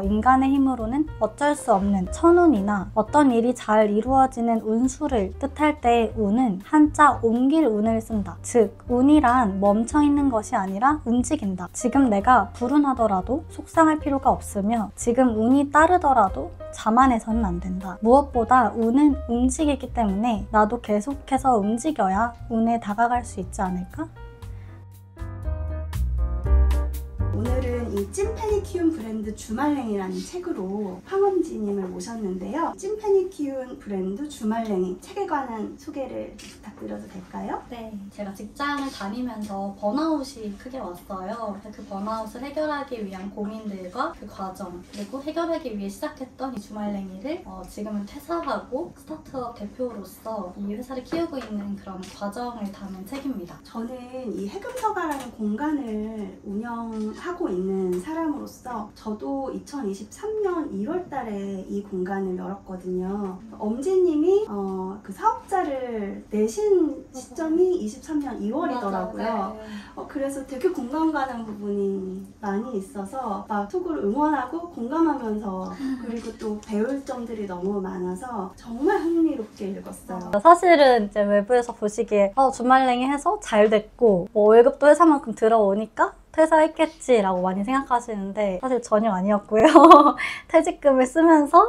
인간의 힘으로는 어쩔 수 없는 천운이나 어떤 일이 잘 이루어지는 운수를 뜻할 때 운은 한자 옮길 운을 쓴다. 즉, 운이란 멈춰있는 것이 아니라 움직인다. 지금 내가 불운하더라도 속상할 필요가 없으며 지금 운이 따르더라도 자만해서는 안 된다. 무엇보다 운은 움직이기 때문에 나도 계속해서 움직여야 운에 다가갈 수 있지 않을까? 오늘은 이 찐팬이 키운 브랜드 주말랭이라는 책으로 황엄지님을 모셨는데요. 찐팬이 키운 브랜드 주말랭이 책에 관한 소개를 부탁드려도 될까요? 네, 제가 직장을 다니면서 번아웃이 크게 왔어요. 그 번아웃을 해결하기 위한 고민들과 그 과정, 그리고 해결하기 위해 시작했던 이 주말랭이를 지금은 퇴사하고 스타트업 대표로서 이 회사를 키우고 있는 그런 과정을 담은 책입니다. 저는 이 해금서가라는 공간을 운영하고 있는 사람으로서 저도 2023년 2월 달에 이 공간을 열었거든요. 엄지님이 그 사업자를 내신 시점이 23년 2월이더라고요. 그래서 되게 공감 가는 부분이 많이 있어서 막 속으로 응원하고 공감하면서 그리고 또 배울 점들이 너무 많아서 정말 흥미롭게 읽었어요. 사실은 이제 외부에서 보시기에 주말랭이 해서 잘 됐고 뭐 월급도 회사만큼 들어오니까 퇴사했겠지라고 많이 생각하시는데 사실 전혀 아니었고요. 퇴직금을 쓰면서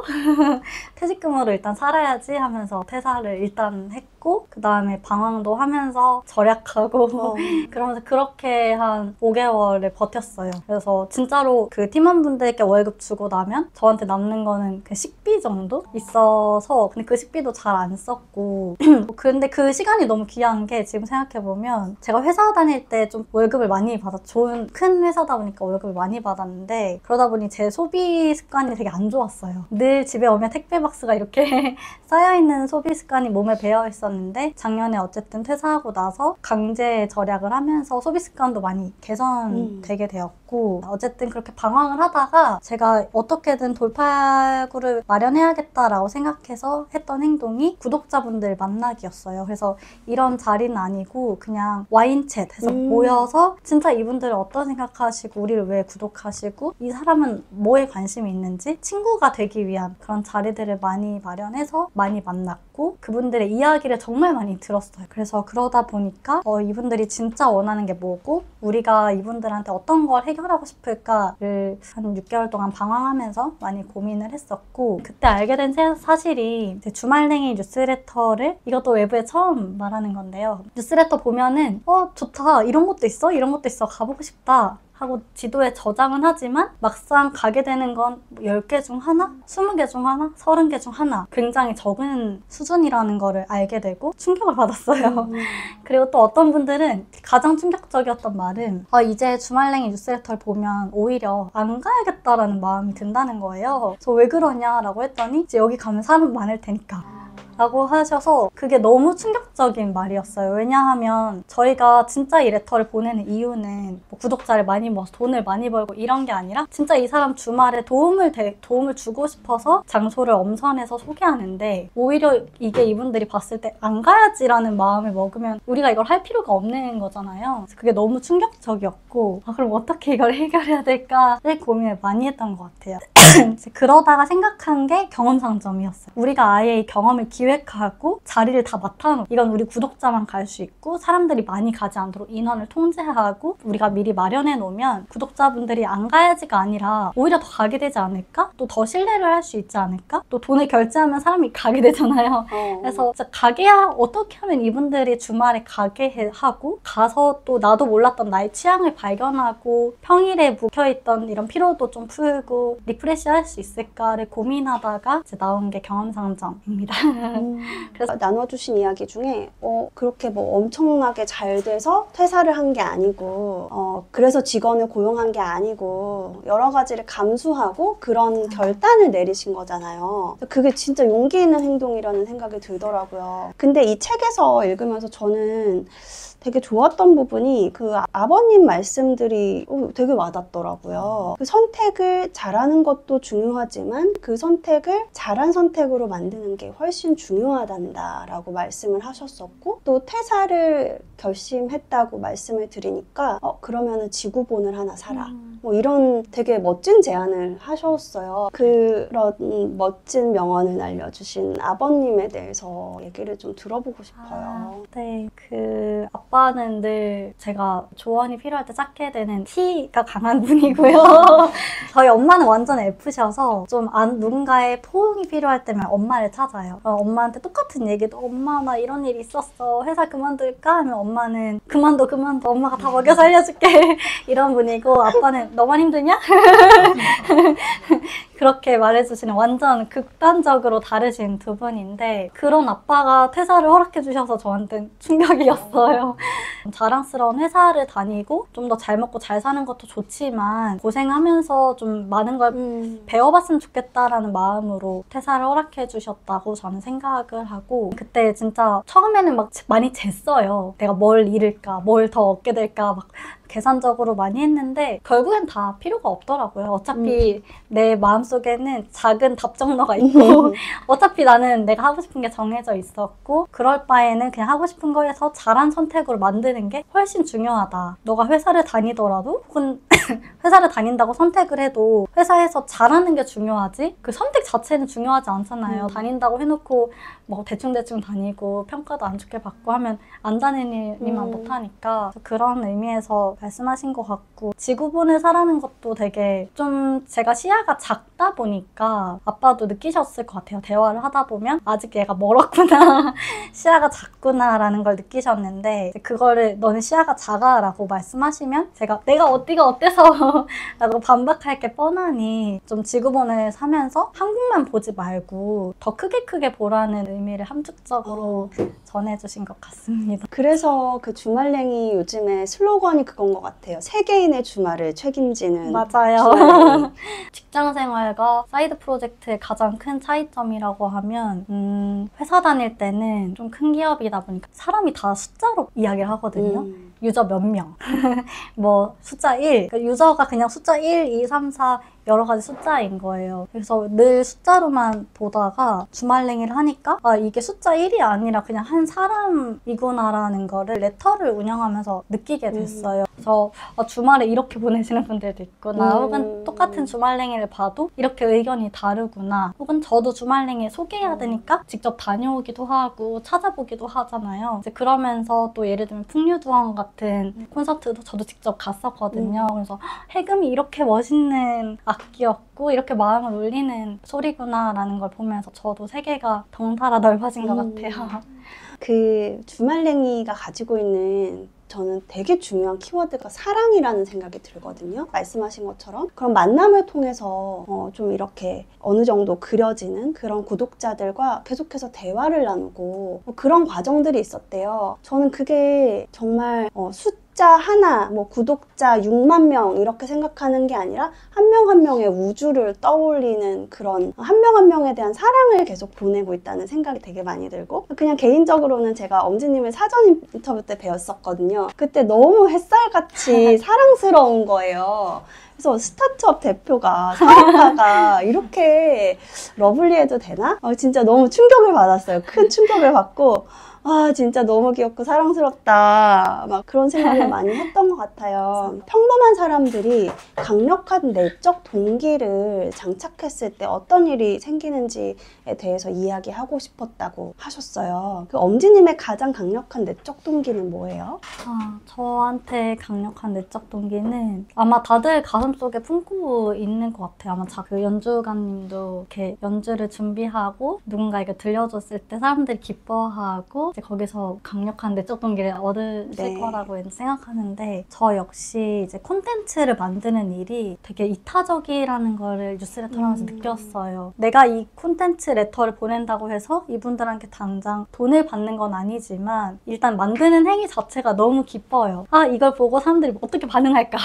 퇴직금으로 일단 살아야지 하면서 퇴사를 일단 했고 그 다음에 방황도 하면서 절약하고 그러면서 그렇게 한 5개월을 버텼어요. 그래서 진짜로 그 팀원분들께 월급 주고 나면 저한테 남는 거는 그 식비 정도 있어서 근데 그 식비도 잘 안 썼고 근데 그 시간이 너무 귀한 게 지금 생각해보면 제가 회사 다닐 때 좀 월급을 많이 받았죠. 큰 회사다 보니까 월급을 많이 받았는데 그러다 보니 제 소비 습관이 되게 안 좋았어요. 늘 집에 오면 택배 박스가 이렇게 쌓여있는 소비 습관이 몸에 배어 있었는데 작년에 어쨌든 퇴사하고 나서 강제 절약을 하면서 소비 습관도 많이 개선되게 되었고 어쨌든 그렇게 방황을 하다가 제가 어떻게든 돌파구를 마련해야겠다라고 생각해서 했던 행동이 구독자분들 만나기였어요. 그래서 이런 자리는 아니고 그냥 와인챗에서 모여서 진짜 이분들 어떤 생각하시고 우리를 왜 구독하시고 이 사람은 뭐에 관심이 있는지 친구가 되기 위한 그런 자리들을 많이 마련해서 많이 만났고 그분들의 이야기를 정말 많이 들었어요. 그래서 그러다 보니까 이분들이 진짜 원하는 게 뭐고 우리가 이분들한테 어떤 걸 해결하고 싶을까를 한 6개월 동안 방황하면서 많이 고민을 했었고 그때 알게 된 사실이 주말랭이 뉴스레터를 이것도 외부에 처음 말하는 건데요. 뉴스레터 보면은 좋다 이런 것도 있어 이런 것도 있어 가보고 싶다 하고 지도에 저장은 하지만 막상 가게 되는 건 10개 중 하나? 20개 중 하나? 30개 중 하나 굉장히 적은 수준이라는 거를 알게 되고 충격을 받았어요. 그리고 또 어떤 분들은 가장 충격적이었던 말은 이제 주말랭이 뉴스레터를 보면 오히려 안 가야겠다라는 마음이 든다는 거예요. 그래서 왜 그러냐라고 했더니 이제 여기 가면 사람 많을 테니까 라고 하셔서 그게 너무 충격적인 말이었어요. 왜냐하면 저희가 진짜 이 레터를 보내는 이유는 뭐 구독자를 많이 모아서 돈을 많이 벌고 이런 게 아니라 진짜 이 사람 주말에 도움을 주고 싶어서 장소를 엄선해서 소개하는데 오히려 이게 이분들이 봤을 때 안 가야지라는 마음을 먹으면 우리가 이걸 할 필요가 없는 거잖아요. 그래서 그게 너무 충격적이었고 그럼 어떻게 이걸 해결해야 될까를 고민을 많이 했던 것 같아요. 그러다가 생각한 게 경험 상점이었어요. 우리가 아예 이 경험을 기획하고 자리를 다 맡아놓고 이건 우리 구독자만 갈 수 있고 사람들이 많이 가지 않도록 인원을 통제하고 우리가 미리 마련해 놓으면 구독자분들이 안 가야지가 아니라 오히려 더 가게 되지 않을까? 또 더 신뢰를 할 수 있지 않을까? 또 돈을 결제하면 사람이 가게 되잖아요. 그래서 진짜 어떻게 하면 이분들이 주말에 가게 하고 가서 또 나도 몰랐던 나의 취향을 발견하고 평일에 묵혀있던 이런 피로도 좀 풀고 리프레시 할 수 있을까를 고민하다가 이제 나온 게 경험상점입니다. 그래서 나눠주신 이야기 중에 그렇게 뭐 엄청나게 잘 돼서 퇴사를 한 게 아니고 그래서 직원을 고용한 게 아니고 여러 가지를 감수하고 그런 결단을 내리신 거잖아요. 그게 진짜 용기 있는 행동이라는 생각이 들더라고요. 근데 이 책에서 읽으면서 저는 되게 좋았던 부분이 그 아버님 말씀들이 되게 와닿더라고요. 그 선택을 잘하는 것도 중요하지만 그 선택을 잘한 선택으로 만드는 게 훨씬 중요하단다라고 말씀을 하셨었고, 또 퇴사를 결심했다고 말씀을 드리니까 그러면은 지구본을 하나 사라. 뭐 이런 되게 멋진 제안을 하셨어요. 그런 멋진 명언을 알려주신 아버님에 대해서 얘기를 좀 들어보고 싶어요. 네, 그 아빠는 늘 제가 조언이 필요할 때 찾게 되는 T가 강한 분이고요. 저희 엄마는 완전 F셔서 좀 누군가의 포옹이 필요할 때면 엄마를 찾아요. 엄마한테 똑같은 얘기도 엄마 나 이런 일 있었어. 회사 그만둘까? 하면 엄마는 그만둬 엄마가 다 먹여 살려줄게. 이런 분이고 아빠는 너만 힘드냐? 그렇게 말해주시는 완전 극단적으로 다르신 두 분인데, 그런 아빠가 퇴사를 허락해 주셔서 저한테는 충격이었어요. 자랑스러운 회사를 다니고 좀 더 잘 먹고 잘 사는 것도 좋지만 고생하면서 좀 많은 걸 배워봤으면 좋겠다라는 마음으로 퇴사를 허락해 주셨다고 저는 생각을 하고, 그때 진짜 처음에는 막 많이 쟀어요. 내가 뭘 잃을까, 뭘 더 얻게 될까 막 계산적으로 많이 했는데 결국엔 다 필요가 없더라고요. 어차피 내 마음속에는 작은 답정너가 있고 어차피 나는 내가 하고 싶은 게 정해져 있었고, 그럴 바에는 그냥 하고 싶은 거에서 잘한 선택으로 만드는 게 훨씬 중요하다. 너가 회사를 다니더라도 혹은 회사를 다닌다고 선택을 해도 회사에서 잘하는 게 중요하지 그 선택 자체는 중요하지 않잖아요. 다닌다고 해놓고 뭐 대충대충 다니고 평가도 안 좋게 받고 하면 안 다니니만 못하니까, 그런 의미에서 말씀하신 것 같고, 지구본을 사라는 것도 되게 좀 제가 시야가 작다 보니까 아빠도 느끼셨을 것 같아요. 대화를 하다 보면 아직 얘가 멀었구나 시야가 작구나 라는 걸 느끼셨는데, 그거를 너는 시야가 작아 라고 말씀하시면 제가 내가 어디가 어때서 라고 반박할 게 뻔하니 좀 지구본을 사면서 한국만 보지 말고 더 크게 보라는 의미를 함축적으로 전해주신 것 같습니다. 그래서 그 주말랭이 요즘에 슬로건이 그건 것 같아요. 세계인의 주말을 책임지는. 맞아요. 직장생활과 사이드 프로젝트의 가장 큰 차이점이라고 하면 회사 다닐 때는 좀 큰 기업이다 보니까 사람이 다 숫자로 이야기를 하거든요. 유저 몇 명, 뭐 숫자 1, 유저가 그냥 숫자 1, 2, 3, 4 여러 가지 숫자인 거예요. 그래서 늘 숫자로만 보다가 주말랭이를 하니까 이게 숫자 1이 아니라 그냥 한 사람이구나라는 거를 레터를 운영하면서 느끼게 됐어요. 그래서 주말에 이렇게 보내시는 분들도 있구나, 혹은 똑같은 주말랭이를 봐도 이렇게 의견이 다르구나, 혹은 저도 주말랭이 소개해야 되니까 직접 다녀오기도 하고 찾아보기도 하잖아요. 이제 그러면서 또 예를 들면 풍류두원 같은 콘서트도 저도 직접 갔었거든요. 그래서 해금이 이렇게 멋있는 악기였고 이렇게 마음을 울리는 소리구나 라는 걸 보면서 저도 세계가 덩달아 넓어진 것 같아요. 그 주말랭이가 가지고 있는 저는 되게 중요한 키워드가 사랑이라는 생각이 들거든요. 말씀하신 것처럼 그런 만남을 통해서 좀 이렇게 어느 정도 그려지는 그런 구독자들과 계속해서 대화를 나누고 그런 과정들이 있었대요. 저는 그게 정말 숫자 하나, 뭐 구독자 6만 명 이렇게 생각하는 게 아니라 한 명 한 명의 우주를 떠올리는 그런 한 명 한 명에 대한 사랑을 계속 보내고 있다는 생각이 되게 많이 들고, 그냥 개인적으로는 제가 엄지님을 사전 인터뷰 때 뵈었었거든요. 그때 너무 햇살같이 사랑스러운 거예요. 그래서 스타트업 대표가, 사업가가 이렇게 러블리해도 되나? 진짜 너무 충격을 받았어요. 큰 충격을 받고 진짜 너무 귀엽고 사랑스럽다 막 그런 생각을 많이 했던 것 같아요. 평범한 사람들이 강력한 내적 동기를 장착했을 때 어떤 일이 생기는지에 대해서 이야기하고 싶었다고 하셨어요. 그 엄지님의 가장 강력한 내적 동기는 뭐예요? 저한테 강력한 내적 동기는 아마 다들 가슴속에 품고 있는 것 같아요. 아마 그 연주가님도 이렇게 연주를 준비하고 누군가에게 들려줬을 때 사람들이 기뻐하고 이제 거기서 강력한 내적 동기를 얻으실 거라고 생각하는데, 저 역시 이제 콘텐츠를 만드는 일이 되게 이타적이라는 거를 뉴스레터를 하면서 느꼈어요. 내가 이 콘텐츠 레터를 보낸다고 해서 이분들한테 당장 돈을 받는 건 아니지만 일단 만드는 행위 자체가 너무 기뻐요. 이걸 보고 사람들이 어떻게 반응할까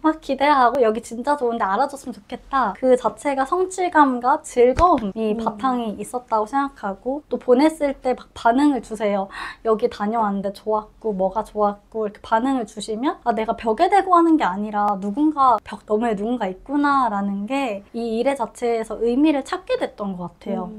막 기대하고 기대하고 여기 진짜 좋은데 알아줬으면 좋겠다. 그 자체가 성취감과 즐거움이 바탕이 있었다고 생각하고 또 보냈을 때 막 반응을 주세요. 여기 다녀왔는데 좋았고 뭐가 좋았고 이렇게 반응을 주시면 아 내가 벽에 대고 하는 게 아니라 누군가 벽 너머에 누군가 있구나라는 게 이 일의 자체에서 의미를 찾게 됐던 것 같아요.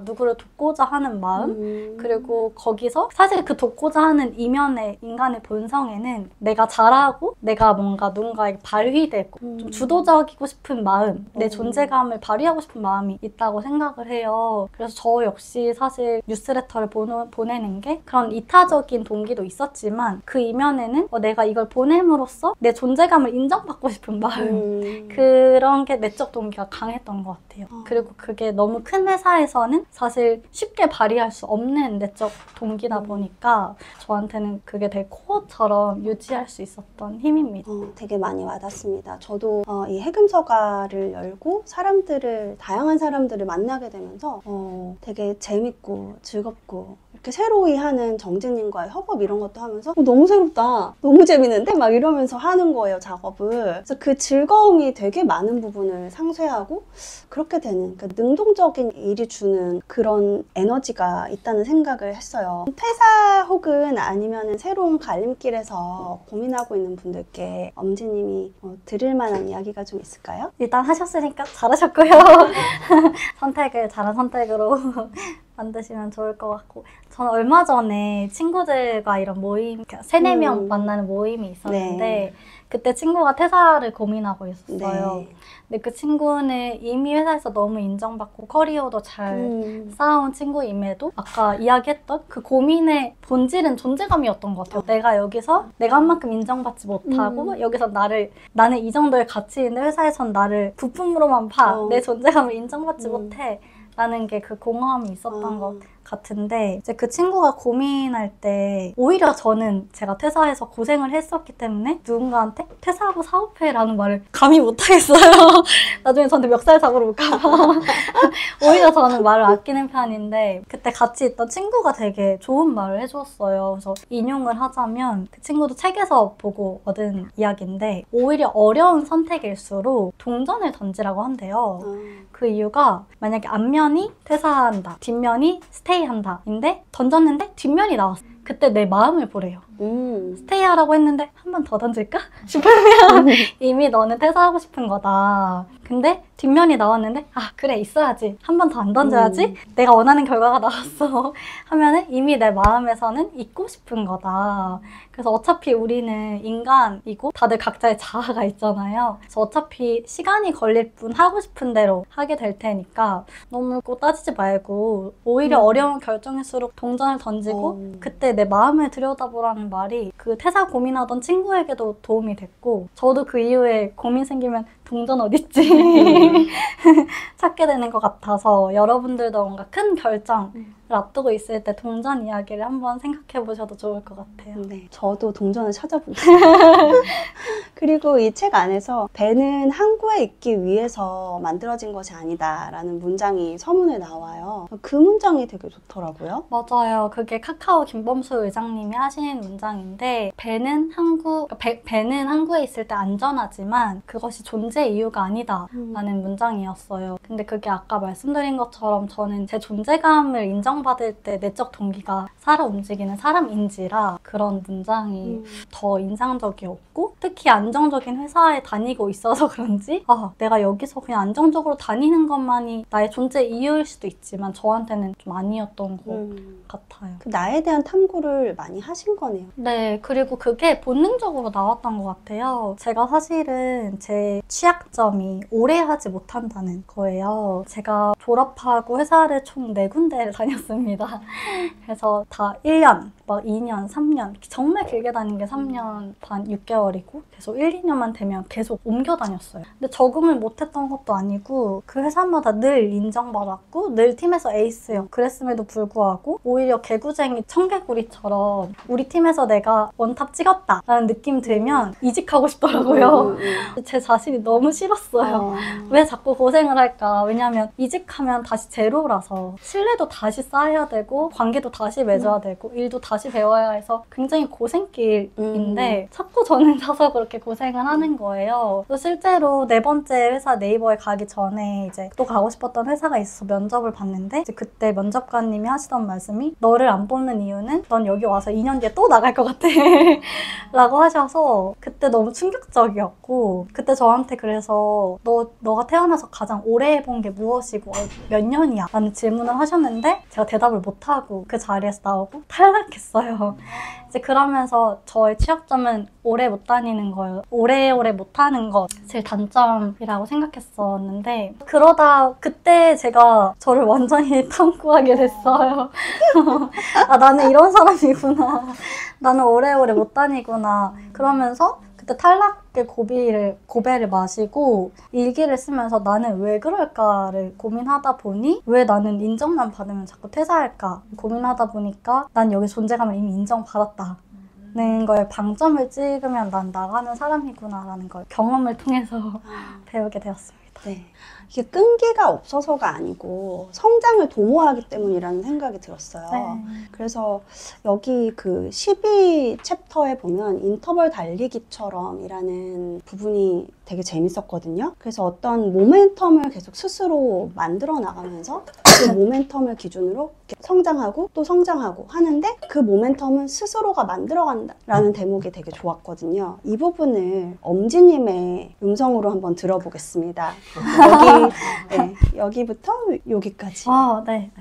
누구를 돕고자 하는 마음 그리고 거기서 사실 그 돕고자 하는 이면의 인간의 본성에는 내가 잘하고 내가 뭔가 누군가에게 발휘되고 좀 주도적이고 싶은 마음 내 존재감을 발휘하고 싶은 마음이 있다고 생각을 해요. 그래서 저 역시 사실 뉴스레터를 보내는 게 그런 이타적인 동기도 있었지만 그 이면에는 내가 이걸 보냄으로써 내 존재감을 인정받고 싶은 마음 그런 게 내적 동기가 강했던 것 같아요. 그리고 그게 너무 큰 회사에서는 사실 쉽게 발휘할 수 없는 내적 동기다 보니까 저한테는 그게 되게 코어처럼 유지할 수 있었던 힘입니다. 되게 많이 와닿습니다. 저도 이 해금서가를 열고 다양한 사람들을 만나게 되면서 되게 재밌고 즐겁고 이렇게 새로이 하는 정재님과의 협업 이런 것도 하면서 너무 새롭다, 너무 재밌는데? 막 이러면서 하는 거예요, 작업을. 그래서 그 즐거움이 되게 많은 부분을 상쇄하고 그렇게 되는 그 능동적인 일이 주는 그런 에너지가 있다는 생각을 했어요. 퇴사 혹은 아니면 새로운 갈림길에서 고민하고 있는 분들께 엄지님이 들을 만한 이야기가 좀 있을까요? 일단 하셨으니까 잘하셨고요. 선택을 잘한 선택으로 만드시면 좋을 것 같고 저는 얼마 전에 친구들과 이런 모임 3-4명 만나는 모임이 있었는데 네. 그때 친구가 퇴사를 고민하고 있었어요. 네. 근데 그 친구는 이미 회사에서 너무 인정받고 커리어도 잘 쌓아온 친구임에도 아까 이야기했던 그 고민의 본질은 존재감이었던 것 같아요. 내가 여기서 내가 한 만큼 인정받지 못하고 여기서 나는 이 정도의 가치 있는 회사에선 나를 부품으로만 봐. 내 존재감을 인정받지 못해. 라는 게 그 공허함이 있었던 것 같은데 이제 그 친구가 고민할 때 오히려 저는 제가 퇴사해서 고생을 했었기 때문에 누군가한테 퇴사하고 사업해라는 말을 감히 못하겠어요. 나중에 저한테 멱살 잡으러 올까 봐. 오히려 저는 말을 아끼는 편인데 그때 같이 있던 친구가 되게 좋은 말을 해줬어요. 그래서 인용을 하자면 그 친구도 책에서 보고 얻은 이야기인데 오히려 어려운 선택일수록 동전을 던지라고 한대요. 그 이유가 만약에 앞면이 퇴사한다, 뒷면이 스테이한다 인데 던졌는데 뒷면이 나왔어. 그때 내 마음을 보래요. 스테이하라고 했는데 한 번 더 던질까? 싶으면 이미 너는 퇴사하고 싶은 거다. 근데 뒷면이 나왔는데 아 그래 있어야지. 한 번 더 안 던져야지. 내가 원하는 결과가 나왔어. 하면은 이미 내 마음에서는 있고 싶은 거다. 그래서 어차피 우리는 인간이고 다들 각자의 자아가 있잖아요. 그래서 어차피 시간이 걸릴 뿐 하고 싶은 대로 하게 될 테니까 너무 꼭 따지지 말고 오히려 어려운 결정일수록 동전을 던지고 그때 내 마음을 들여다보라는 말이 그 퇴사 고민하던 친구에게도 도움이 됐고 저도 그 이후에 고민 생기면 동전 어딨지 찾게 되는 것 같아서 여러분들도 뭔가 큰 결정을 앞두고 있을 때 동전 이야기를 한번 생각해 보셔도 좋을 것 같아요. 네, 저도 동전을 찾아보고 그리고 이 책 안에서 배는 항구에 있기 위해서 만들어진 것이 아니다라는 문장이 서문에 나와요. 그 문장이 되게 좋더라고요. 맞아요. 그게 카카오 김범수 의장님이 하신 문장인데 배는 항구에 있을 때 안전하지만 그것이 존재 이유가 아니다 라는 문장이었어요. 근데 그게 아까 말씀드린 것처럼 저는 제 존재감을 인정받을 때 내적 동기가 살아 움직이는 사람인지라 그런 문장이 더 인상적이었고 특히 안정적인 회사에 다니고 있어서 그런지 내가 여기서 그냥 안정적으로 다니는 것만이 나의 존재 이유일 수도 있지만 저한테는 좀 아니었던 것 같아요. 그 나에 대한 탐구를 많이 하신 거네요. 네, 그리고 그게 본능적으로 나왔던 것 같아요. 제가 사실은 제 취약점이 오래 하지 못한다는 거예요. 제가 졸업하고 회사를 총 4군데를 다녔습니다. 그래서 다 1년, 막 2년, 3년 정말 길게 다닌 게 3년 반 6개월이고 계속 1, 2년만 되면 계속 옮겨 다녔어요. 근데 적응을 못했던 것도 아니고 그 회사마다 늘 인정받았고 늘 팀에서 에이스요. 그랬음에도 불구하고 오히려 개구쟁이 청개구리처럼 우리 팀에서 내가 원탑 찍었다 라는 느낌 들면 이직하고 싶더라고요. 제 자신이 너무 싫었어요. 왜 자꾸 고생을 할까? 왜냐면 이직하면 다시 제로라서 신뢰도 다시 쌓아야 쌓아야 되고 관계도 다시 맺어야 되고 일도 다시 배워야 해서 굉장히 고생길인데 자꾸 저는 사서 그렇게 고생을 하는 거예요. 또 실제로 4번째 회사 네이버에 가기 전에 이제 또 가고 싶었던 회사가 있어서 면접을 봤는데 이제 그때 면접관님이 하시던 말씀이 너를 안 뽑는 이유는 넌 여기 와서 2년 뒤에 또 나갈 것 같아 라고 하셔서 그때 너무 충격적이었고 그때 저한테 그래서 너가 태어나서 가장 오래 해본 게 무엇이고 몇 년이야? 라는 질문을 하셨는데 제가 대답을 못하고 그 자리에서 나오고 탈락했어요. 이제 그러면서 저의 취약점은 오래 못 다니는 거예요. 오래오래 못하는 것을 단점이라고 생각했었는데 그러다 그때 제가 저를 완전히 탐구하게 됐어요. 아, 나는 이런 사람이구나. 나는 오래오래 못 다니구나. 그러면서 그때 탈락의 고배를 마시고 일기를 쓰면서 나는 왜 그럴까를 고민하다 보니 왜 나는 인정만 받으면 자꾸 퇴사할까 고민하다 보니까 난 여기 존재감을 이미 인정받았다는 걸 방점을 찍으면 난 나가는 사람이구나라는 걸 경험을 통해서 배우게 되었습니다. 네. 이게 끈기가 없어서가 아니고 성장을 도모하기 때문이라는 생각이 들었어요. 네. 그래서 여기 그 12챕터에 보면 인터벌 달리기처럼 이라는 부분이 되게 재밌었거든요. 그래서 어떤 모멘텀을 계속 스스로 만들어 나가면서 그 모멘텀을 기준으로 성장하고 또 성장하고 하는데 그 모멘텀은 스스로가 만들어간다라는 대목이 되게 좋았거든요. 이 부분을 엄지님의 음성으로 한번 들어보겠습니다. 여기부터 여기까지. 네.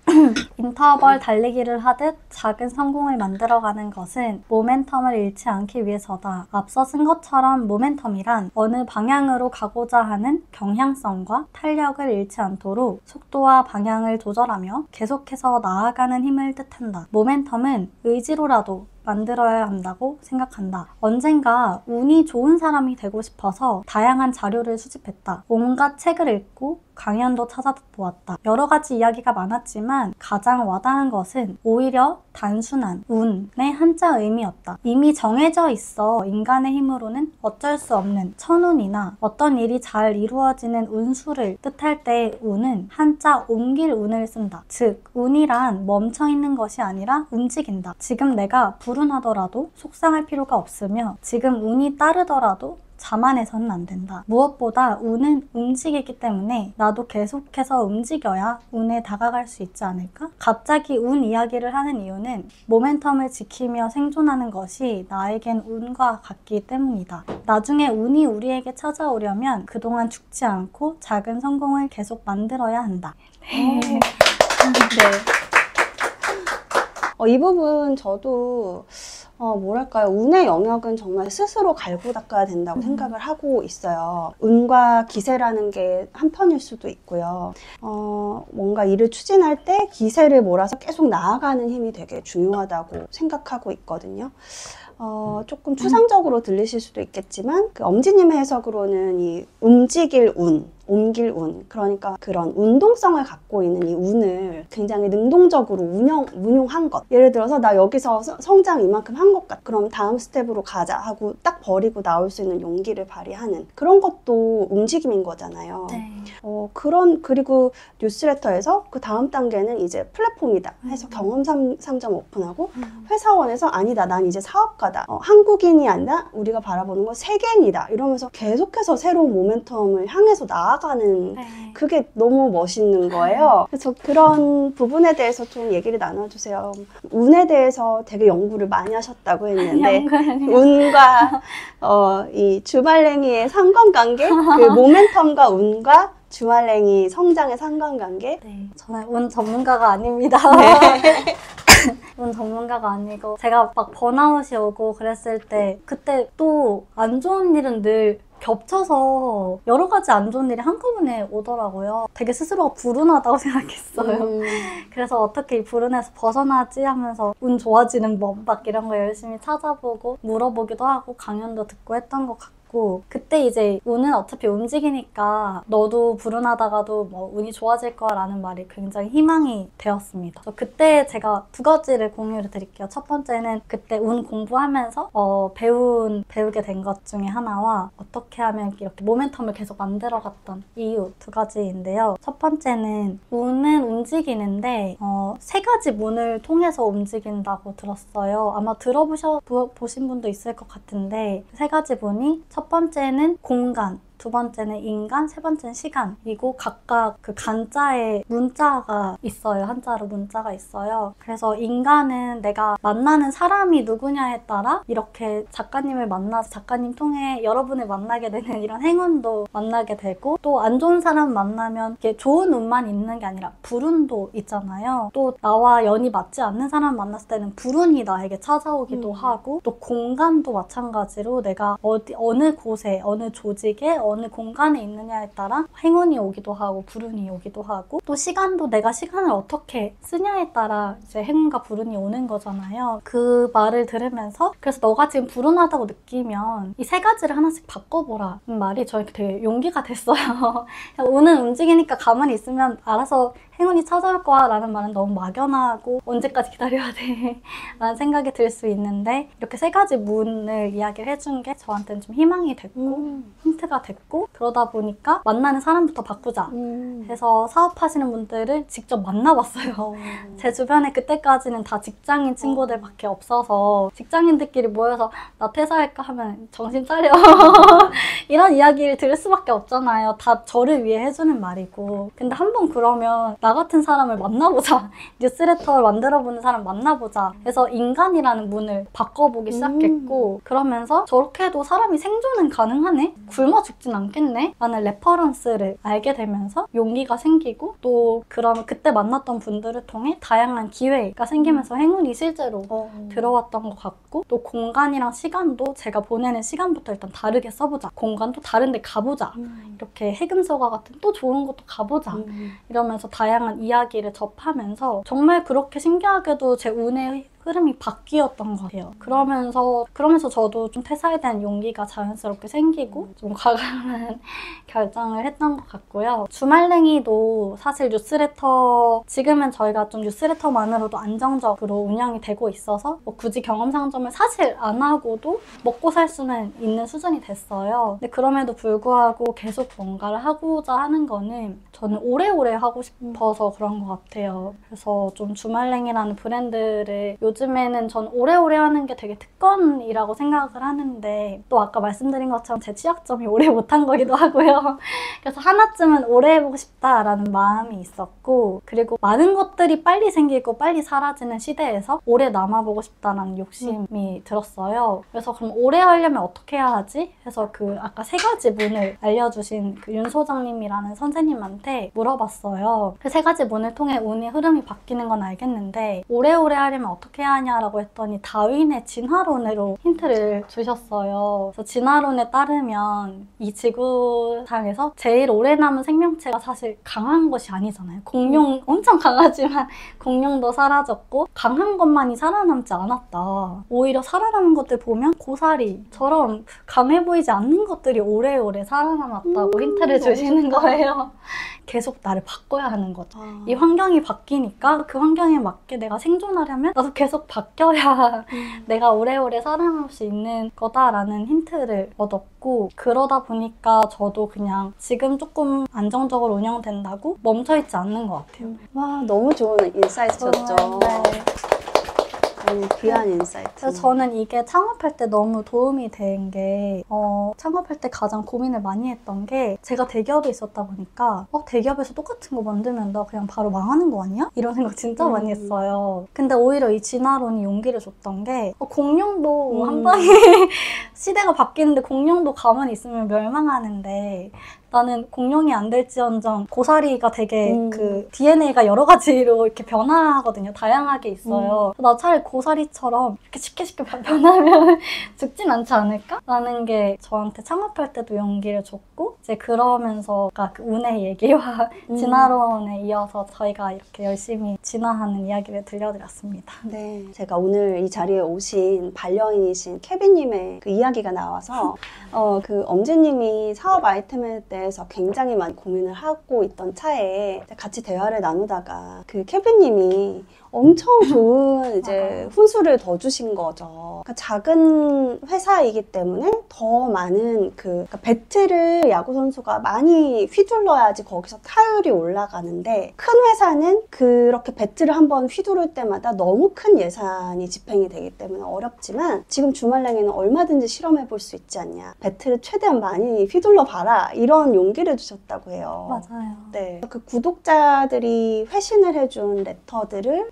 인터벌 달리기를 하듯 작은 성공을 만들어가는 것은 모멘텀을 잃지 않기 위해서다. 앞서 쓴 것처럼 모멘텀이란 어느 방향으로 가고자 하는 경향성과 탄력을 잃지 않도록 속도와 방향을 조절하며 계속해서 나아가는 힘을 뜻한다. 모멘텀은 의지로라도 만들어야 한다고 생각한다. 언젠가 운이 좋은 사람이 되고 싶어서 다양한 자료를 수집했다. 온갖 책을 읽고 강연도 찾아보았다. 여러 가지 이야기가 많았지만 가장 와닿은 것은 오히려 단순한 운의 한자 의미였다. 이미 정해져 있어 인간의 힘으로는 어쩔 수 없는 천운이나 어떤 일이 잘 이루어지는 운수를 뜻할 때 운은 한자 옮길 운을 쓴다. 즉, 운이란 멈춰있는 것이 아니라 움직인다. 지금 내가 불운하더라도 속상할 필요가 없으며 지금 운이 따르더라도 자만해서는 안 된다. 무엇보다 운은 움직이기 때문에 나도 계속해서 움직여야 운에 다가갈 수 있지 않을까? 갑자기 운 이야기를 하는 이유는 모멘텀을 지키며 생존하는 것이 나에겐 운과 같기 때문이다. 나중에 운이 우리에게 찾아오려면 그동안 죽지 않고 작은 성공을 계속 만들어야 한다. 네. 이 부분 저도 뭐랄까요. 운의 영역은 정말 스스로 갈고 닦아야 된다고 생각을 하고 있어요. 운과 기세라는 게 한편일 수도 있고요. 뭔가 일을 추진할 때 기세를 몰아서 계속 나아가는 힘이 되게 중요하다고 생각하고 있거든요. 조금 추상적으로 들리실 수도 있겠지만 그 엄지님의 해석으로는 이 움직일 운, 옮길 운, 그러니까 그런 운동성을 갖고 있는 이 운을 굉장히 능동적으로 운용한 것. 예를 들어서 나 여기서 성장 이만큼 한 것 같아. 그럼 다음 스텝으로 가자 하고 딱 버리고 나올 수 있는 용기를 발휘하는 그런 것도 움직임인 거잖아요. 네. 그리고 뉴스레터에서 그 다음 단계는 이제 플랫폼이다 해서 경험 상점 오픈하고 회사원에서 아니다, 난 이제 사업가다. 한국인이 아니라 우리가 바라보는 건 세계인이다. 이러면서 계속해서 새로운 모멘텀을 향해서 나아가는 그게 너무 멋있는 거예요. 그래서 그런 부분에 대해서 좀 얘기를 나눠주세요. 운에 대해서 되게 연구를 많이 하셨다고 했는데 운과 이 주말랭이의 상관관계, 그 모멘텀과 운과 주말랭이 성장의 상관관계. 네, 저는 운 전문가가 아닙니다. 운 전문가가 아니고 제가 막 번아웃이 오고 그랬을 때 그때 또 안 좋은 일은 늘 겹쳐서 여러 가지 안 좋은 일이 한꺼번에 오더라고요. 되게 스스로가 불운하다고 생각했어요. 그래서 어떻게 이 불운에서 벗어나지 하면서 운 좋아지는 법 막 이런 거 열심히 찾아보고 물어보기도 하고 강연도 듣고 했던 것 같고 들었고 그때 이제 운은 어차피 움직이니까 너도 불운하다가도 뭐 운이 좋아질 거야 라는 말이 굉장히 희망이 되었습니다. 그래서 그때 제가 두 가지를 공유를 드릴게요. 첫 번째는 그때 운 공부하면서 배우게 된 것 중에 하나와 어떻게 하면 이렇게 모멘텀을 계속 만들어갔던 이유 두 가지인데요. 첫 번째는 운은 움직이는데 세 가지 문을 통해서 움직인다고 들었어요. 아마 보신 분도 있을 것 같은데 세 가지 문이 첫 번째는 공간, 두 번째는 인간, 세 번째는 시간이고 각각 그 간자에 문자가 있어요. 한자로 문자가 있어요. 그래서 인간은 내가 만나는 사람이 누구냐에 따라 이렇게 작가님을 만나서 작가님 통해 여러분을 만나게 되는 이런 행운도 만나게 되고 또 안 좋은 사람 만나면 이게 좋은 운만 있는 게 아니라 불운도 있잖아요. 또 나와 연이 맞지 않는 사람 만났을 때는 불운이 나에게 찾아오기도 하고 또 공간도 마찬가지로 내가 어느 곳에 어느 조직에 어느 공간에 있느냐에 따라 행운이 오기도 하고 불운이 오기도 하고 또 시간도 내가 시간을 어떻게 쓰냐에 따라 이제 행운과 불운이 오는 거잖아요. 그 말을 들으면서 그래서 너가 지금 불운하다고 느끼면 이 세 가지를 하나씩 바꿔보라 말이 저에게 되게 용기가 됐어요. 운은 움직이니까 가만히 있으면 알아서 행운이 찾아올 거야 라는 말은 너무 막연하고 언제까지 기다려야 돼 라는 생각이 들 수 있는데 이렇게 세 가지 문을 이야기를 해준 게 저한테는 좀 희망이 됐고 힌트가 됐고 그러다 보니까 만나는 사람부터 바꾸자 해서 사업하시는 분들을 직접 만나봤어요. 제 주변에 그때까지는 다 직장인 친구들밖에 없어서 직장인들끼리 모여서 나 퇴사할까 하면 정신 차려 이런 이야기를 들을 수밖에 없잖아요. 다 저를 위해 해주는 말이고 근데 한번 그러면 나 같은 사람을 만나보자. 뉴스레터를 만들어보는 사람 만나보자. 해서 인간이라는 문을 바꿔보기 시작했고 그러면서 저렇게 해도 사람이 생존은 가능하네? 굶어 죽진 않겠네? 라는 레퍼런스를 알게 되면서 용기가 생기고 또 그러면 그때 만났던 분들을 통해 다양한 기회가 생기면서 행운이 실제로 들어왔던 것 같고 또 공간이랑 시간도 제가 보내는 시간부터 일단 다르게 써보자. 공간도 다른 데 가보자. 이렇게 해금서가 같은 또 좋은 곳도 가보자. 이러면서 다양한 이야기를 접하면서 정말 그렇게 신기하게도 제 운의 흐름이 바뀌었던 것 같아요. 그러면서 저도 좀 퇴사에 대한 용기가 자연스럽게 생기고 좀 과감한 결정을 했던 것 같고요. 주말랭이도 사실 뉴스레터 지금은 저희가 좀 뉴스레터만으로도 안정적으로 운영이 되고 있어서 뭐 굳이 경험 상점을 사실 안 하고도 먹고 살 수는 있는 수준이 됐어요. 근데 그럼에도 불구하고 계속 뭔가를 하고자 하는 거는 저는 오래오래 하고 싶어서 그런 것 같아요. 그래서 좀 주말랭이라는 브랜드를 요즘에는 전 오래오래 하는 게 되게 특권이라고 생각을 하는데 또 아까 말씀드린 것처럼 제 취약점이 오래 못한 거기도 하고요. 그래서 하나쯤은 오래 해보고 싶다라는 마음이 있었고 그리고 많은 것들이 빨리 생기고 빨리 사라지는 시대에서 오래 남아보고 싶다라는 욕심이 들었어요. 그래서 그럼 오래 하려면 어떻게 해야 하지? 해서 그 아까 세 가지 문을 알려주신 그 윤 소장님이라는 선생님한테 물어봤어요. 그 세 가지 문을 통해 운의 흐름이 바뀌는 건 알겠는데 오래오래 하려면 어떻게 해야 하냐라고 했더니 다윈의 진화론으로 힌트를 주셨어요. 그래서 진화론에 따르면 이 지구상에서 제일 오래 남은 생명체가 사실 강한 것이 아니잖아요. 공룡 엄청 강하지만 공룡도 사라졌고 강한 것만이 살아남지 않았다. 오히려 살아남은 것들 보면 고사리처럼 강해 보이지 않는 것들이 오래오래 살아남았다고 힌트를 주시는 거예요. 계속 나를 바꿔야 하는 거죠. 이 환경이 바뀌니까 그 환경에 맞게 내가 생존하려면 나도 계속 바뀌어야 내가 오래오래 살아남을 수 있는 거다라는 힌트를 얻었고 그러다 보니까 저도 그냥 지금 조금 안정적으로 운영된다고 멈춰있지 않는 것 같아요. 와, 너무 좋은 인사이트였죠. 네. 너무 귀한 인사이트. 그래서 저는 이게 창업할 때 너무 도움이 된 게 창업할 때 가장 고민을 많이 했던 게 제가 대기업에 있었다 보니까 대기업에서 똑같은 거 만들면 나 그냥 바로 망하는 거 아니야? 이런 생각 진짜 많이 했어요. 근데 오히려 이 진화론이 용기를 줬던 게 공룡도 한 방에 시대가 바뀌는데 공룡도 가만히 있으면 멸망하는데 나는 공룡이 안 될지언정 고사리가 되게 그 DNA가 여러 가지로 이렇게 변화하거든요. 다양하게 있어요. 나 차라리 고사리처럼 이렇게 쉽게 변하면 죽진 않지 않을까? 라는 게 저한테 창업할 때도 용기를 줬고, 이제 그러면서 그 운의 얘기와 진화론에 이어서 저희가 이렇게 열심히 진화하는 이야기를 들려드렸습니다. 네, 제가 오늘 이 자리에 오신 반려인이신 케빈님의 그 이야기가 나와서 그 엄지님이 사업 아이템에 대해서 굉장히 많이 고민을 하고 있던 차에 같이 대화를 나누다가 그 케빈님이 엄청 좋은 이제 훈수를 더 주신 거죠. 그러니까 작은 회사이기 때문에 더 많은 그러니까 배트를 야구 선수가 많이 휘둘러야지 거기서 타율이 올라가는데, 큰 회사는 그렇게 배트를 한번 휘두를 때마다 너무 큰 예산이 집행이 되기 때문에 어렵지만, 지금 주말랭이는 얼마든지 실험해 볼 수 있지 않냐. 배트를 최대한 많이 휘둘러 봐라. 이런 용기를 주셨다고 해요. 맞아요. 네. 그 구독자들이 회신을 해준 레터들을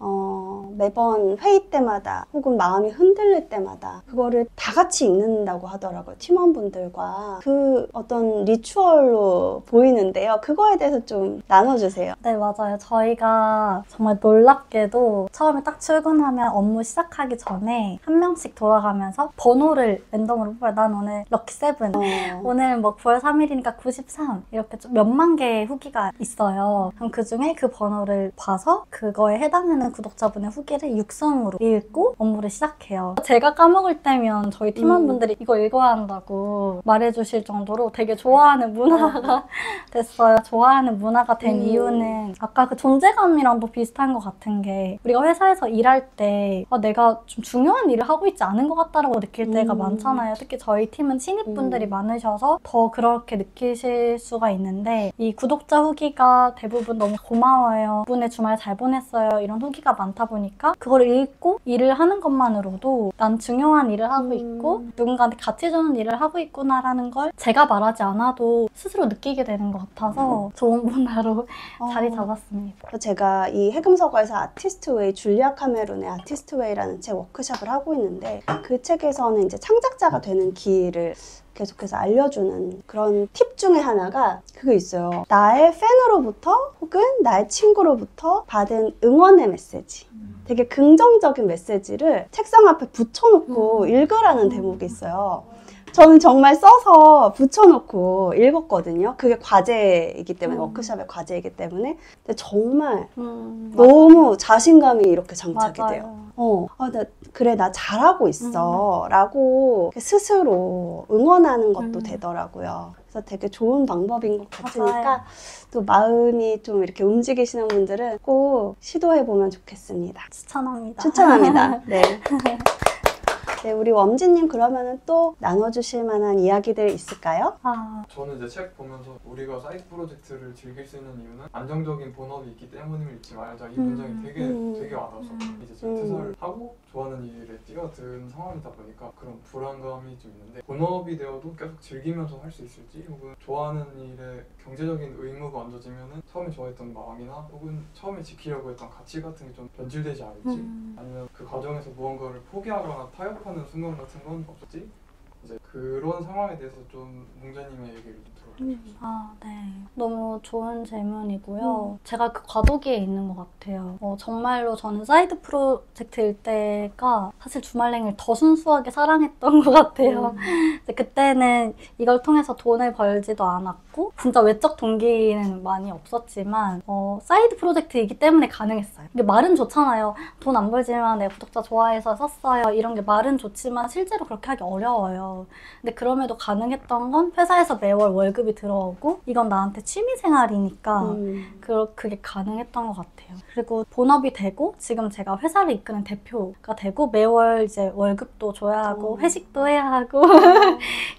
매번 회의 때마다 혹은 마음이 흔들릴 때마다 그거를 다 같이 읽는다고 하더라고요. 팀원분들과. 그 어떤 리추얼로 보이는데요. 그거에 대해서 좀 나눠주세요. 네, 맞아요. 저희가 정말 놀랍게도 처음에 딱 출근하면 업무 시작하기 전에 한 명씩 돌아가면서 번호를 랜덤으로 뽑아요. 난 오늘 럭키7, 오늘 뭐 9월 3일이니까 93 이렇게 좀 몇만 개의 후기가 있어요. 그럼 그 중에 그 번호를 봐서 그거에 해당하는 구독자분의 후기를 육성으로 읽고 업무를 시작해요. 제가 까먹을 때면 저희 팀원분들이 이거 읽어야 한다고 말해주실 정도로 되게 좋아하는 문화가 됐어요. 좋아하는 문화가 된 이유는 아까 그 존재감이랑도 비슷한 것 같은 게, 우리가 회사에서 일할 때 내가 좀 중요한 일을 하고 있지 않은 것 같다라고 느낄 때가 많잖아요. 특히 저희 팀은 신입분들이 많으셔서 더 그렇게 느끼실 수가 있는데, 이 구독자 후기가 대부분 너무 고마워요, 덕분에 주말 잘 보냈어요, 이런 후기가 많다 보니까 그걸 읽고 일을 하는 것만으로도 난 중요한 일을 하고 있고 누군가한테 가치 주는 일을 하고 있구나라는 걸 제가 말하지 않아도 스스로 느끼게 되는 것 같아서 좋은 문화로 자리 잡았습니다. 제가 이 해금서가에서 아티스트웨이, 줄리아 카메론의 아티스트웨이라는 책 워크숍을 하고 있는데, 그 책에서는 이제 창작자가 되는 길을 계속해서 알려주는 그런 팁 중에 하나가 그거 있어요. 나의 팬으로부터 혹은 나의 친구로부터 받은 응원의 메시지. 되게 긍정적인 메시지를 책상 앞에 붙여놓고 읽으라는 대목이 있어요. 저는 정말 써서 붙여놓고 읽었거든요. 그게 과제이기 때문에, 워크숍의 과제이기 때문에. 근데 정말 너무 자신감이 이렇게 장착이 돼요. 그래, 나 잘하고 있어 라고 스스로 응원하는 것도 되더라고요. 그래서 되게 좋은 방법인 것 같으니까 맞아요. 또 마음이 좀 이렇게 움직이시는 분들은 꼭 시도해보면 좋겠습니다. 추천합니다. 추천합니다. 네. 네, 우리 웜지님 그러면은 또 나눠주실 만한 이야기들 있을까요? 저는 이제 책 보면서 우리가 사이드 프로젝트를 즐길 수 있는 이유는 안정적인 본업이 있기 때문임을 잊지 말자, 이 문장이 되게 와닿아서 이제 제가 퇴사를 하고 좋아하는 일에 뛰어든 상황이다 보니까 그런 불안감이 좀 있는데, 본업이 되어도 계속 즐기면서 할 수 있을지, 혹은 좋아하는 일에 경제적인 의무가 얹어지면은 처음에 좋아했던 마음이나 혹은 처음에 지키려고 했던 가치 같은 게 좀 변질되지 않을지, 아니면 그 과정에서 무언가를 포기하거나 타협하는 순간 같은 건 없었지? 이제 그런 상황에 대해서 좀 몽자님의 얘기를 좀 들어보고 싶어요. 네. 너무 좋은 질문이고요. 제가 그 과도기에 있는 것 같아요. 정말로 저는 사이드 프로젝트일 때가 사실 주말랭이를 더 순수하게 사랑했던 것 같아요. 그때는 이걸 통해서 돈을 벌지도 않았고 진짜 외적 동기는 많이 없었지만 사이드 프로젝트이기 때문에 가능했어요. 이게 말은 좋잖아요. 돈 안 벌지만 내 구독자 좋아해서 썼어요. 이런 게 말은 좋지만 실제로 그렇게 하기 어려워요. 근데 그럼에도 가능했던 건 회사에서 매월 월급이 들어오고 이건 나한테 취미생활이니까 그게 가능했던 것 같아요. 그리고 본업이 되고 지금 제가 회사를 이끄는 대표가 되고 매월 이제 월급도 줘야 하고 회식도 해야 하고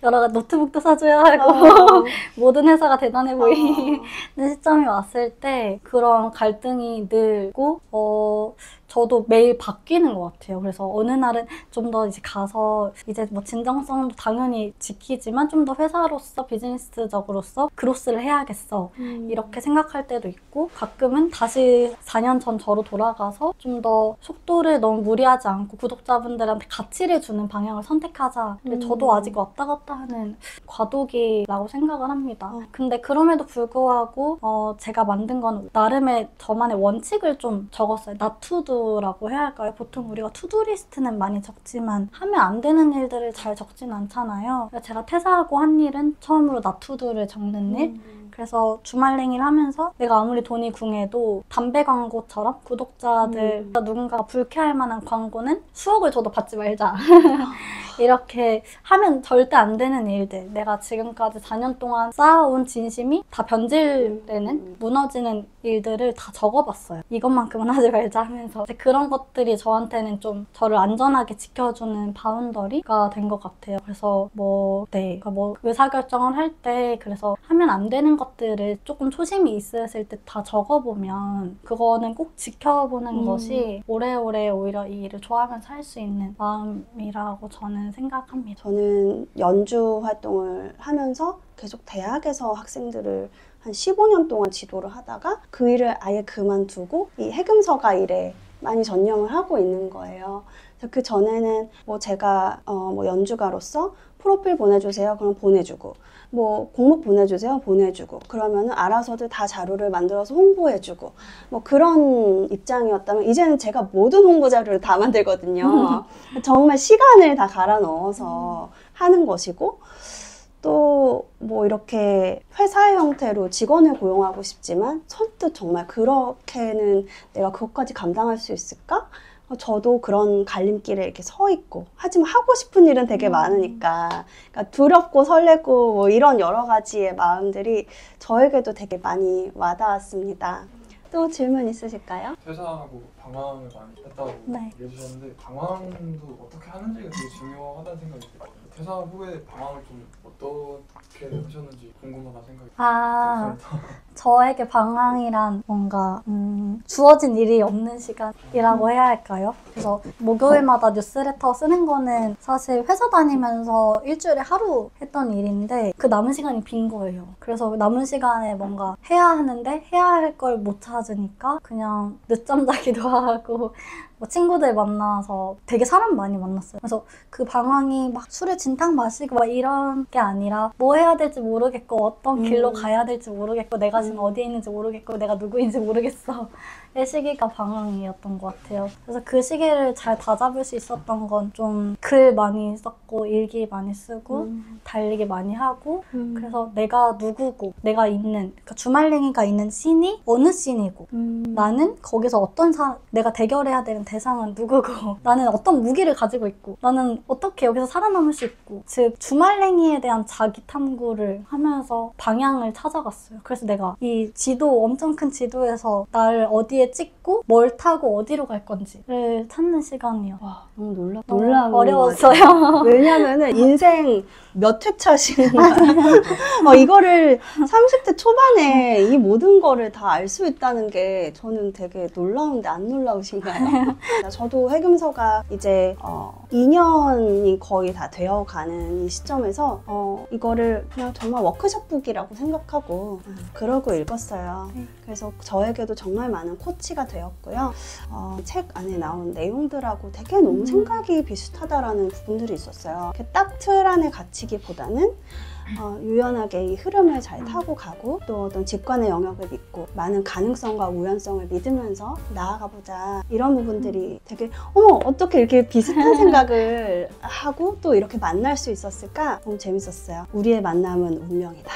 여러 가지 노트북도 사줘야 하고 모든 회사가 대단해 보이는 시점이 왔을 때 그런 갈등이 늘고 저도 매일 바뀌는 것 같아요. 그래서 어느 날은 좀 더 이제 가서 이제 뭐 진정성도 당연히 지키지만 좀 더 회사로서 비즈니스적으로서 그로스를 해야겠어. 이렇게 생각할 때도 있고 가끔은 다시 4년 전 저로 돌아가서 좀 더 속도를 너무 무리하지 않고 구독자분들한테 가치를 주는 방향을 선택하자. 근데 저도 아직 왔다 갔다 하는 과도기라고 생각을 합니다. 근데 그럼에도 불구하고 제가 만든 건 나름의 저만의 원칙을 좀 적었어요. 나투두라고 해야 할까요? 보통 우리가 투두리스트는 많이 적지만 하면 안 되는 일들을 잘 적진 않잖아요. 제가 퇴사하고 한 일은 처음으로 나투두를 적는 일. 그래서 주말냉이를 하면서 내가 아무리 돈이 궁해도 담배 광고처럼 구독자들 누군가가 불쾌할 만한 광고는 수억을 줘도 받지 말자. 이렇게 하면 절대 안 되는 일들, 내가 지금까지 4년 동안 쌓아온 진심이 다 변질되는, 무너지는 일들을 다 적어봤어요. 이것만큼은 하지 말자 하면서. 그런 것들이 저한테는 좀 저를 안전하게 지켜주는 바운더리가 된 것 같아요. 그래서 그러니까 의사결정을 할 때 그래서 하면 안 되는 것들을 조금 초심이 있었을 때 다 적어보면 그거는 꼭 지켜보는 것이 오래오래 오히려 이 일을 좋아하면서 할 수 있는 마음이라고 저는 생각합니다. 저는 연주 활동을 하면서 계속 대학에서 학생들을 한 15년 동안 지도를 하다가 그 일을 아예 그만두고 이 해금서가 일에 많이 전념을 하고 있는 거예요. 그래서 그 전에는 제가 연주가로서 프로필 보내주세요. 그럼 보내주고, 공목 보내주세요. 보내주고, 그러면은 알아서들 다 자료를 만들어서 홍보해주고, 그런 입장이었다면 이제는 제가 모든 홍보 자료를 다 만들거든요. 정말 시간을 다 갈아 넣어서 하는 것이고, 또 이렇게 회사의 형태로 직원을 고용하고 싶지만 선뜻 정말 그렇게는 내가 그것까지 감당할 수 있을까? 저도 그런 갈림길에 이렇게 서 있고, 하지만 하고 싶은 일은 되게 많으니까, 그러니까 두렵고 설레고 이런 여러 가지의 마음들이 저에게도 되게 많이 와닿았습니다. 또 질문 있으실까요? 퇴사하고 방황을 많이 했다고 얘기해 주셨는데 방황도 어떻게 하는지가 되게 중요하다는 생각이 들어요. 퇴사 후에 방황을 좀 어떻게 하셨는지 궁금하다 생각이 들었습니다. 저에게 방황이란 뭔가 주어진 일이 없는 시간이라고 해야 할까요? 그래서 목요일마다 뉴스레터 쓰는 거는 사실 회사 다니면서 일주일에 하루 했던 일인데 그 남은 시간이 빈 거예요. 그래서 남은 시간에 뭔가 해야 하는데 해야 할 걸 못 찾으니까 그냥 늦잠 자기도 하고 친구들 만나서 되게 사람 많이 만났어요. 그래서 그 방황이 막 술을 진탕 마시고 막 이런 게 아니라 뭐 해야 될지 모르겠고 어떤 길로 가야 될지 모르겠고 내가 지금 어디에 있는지 모르겠고 내가 누구인지 모르겠어. 이 시기가 방황이었던 것 같아요. 그래서 그 시기를 잘 다잡을 수 있었던 건 좀 글 많이 썼고 일기 많이 쓰고 달리기 많이 하고 그래서 내가 누구고 내가 있는 그러니까 주말랭이가 있는 씬이 어느 씬이고 나는 거기서 내가 대결해야 되는 대상은 누구고 나는 어떤 무기를 가지고 있고 나는 어떻게 여기서 살아남을 수 있고 즉 주말랭이에 대한 자기 탐구를 하면서 방향을 찾아갔어요. 그래서 내가 이 지도 엄청 큰 지도에서 나를 어디에 찍고 뭘 타고 어디로 갈 건지를 찾는 시간이요. 와, 너무 놀라운 어려웠어요. 왜냐면은 인생 몇 회차시는 이거를 30대 초반에 이 모든 거를 다 알 수 있다는 게 저는 되게 놀라운데 안 놀라우신가요? 저도 해금서가 이제 2년이 거의 다 되어가는 이 시점에서 이거를 그냥 정말 워크숍북이라고 생각하고 그러고 읽었어요. 그래서 저에게도 정말 많은 코치가 되었고요. 책 안에 나온 내용들하고 되게 너무 생각이 비슷하다라는 부분들이 있었어요. 딱 틀 안에 갇히기보다는 유연하게 이 흐름을 잘 타고 가고 또 어떤 직관의 영역을 믿고 많은 가능성과 우연성을 믿으면서 나아가보자 이런 부분들이 되게 어떻게 이렇게 비슷한 생각을 하고 또 이렇게 만날 수 있었을까? 너무 재밌었어요. 우리의 만남은 운명이다.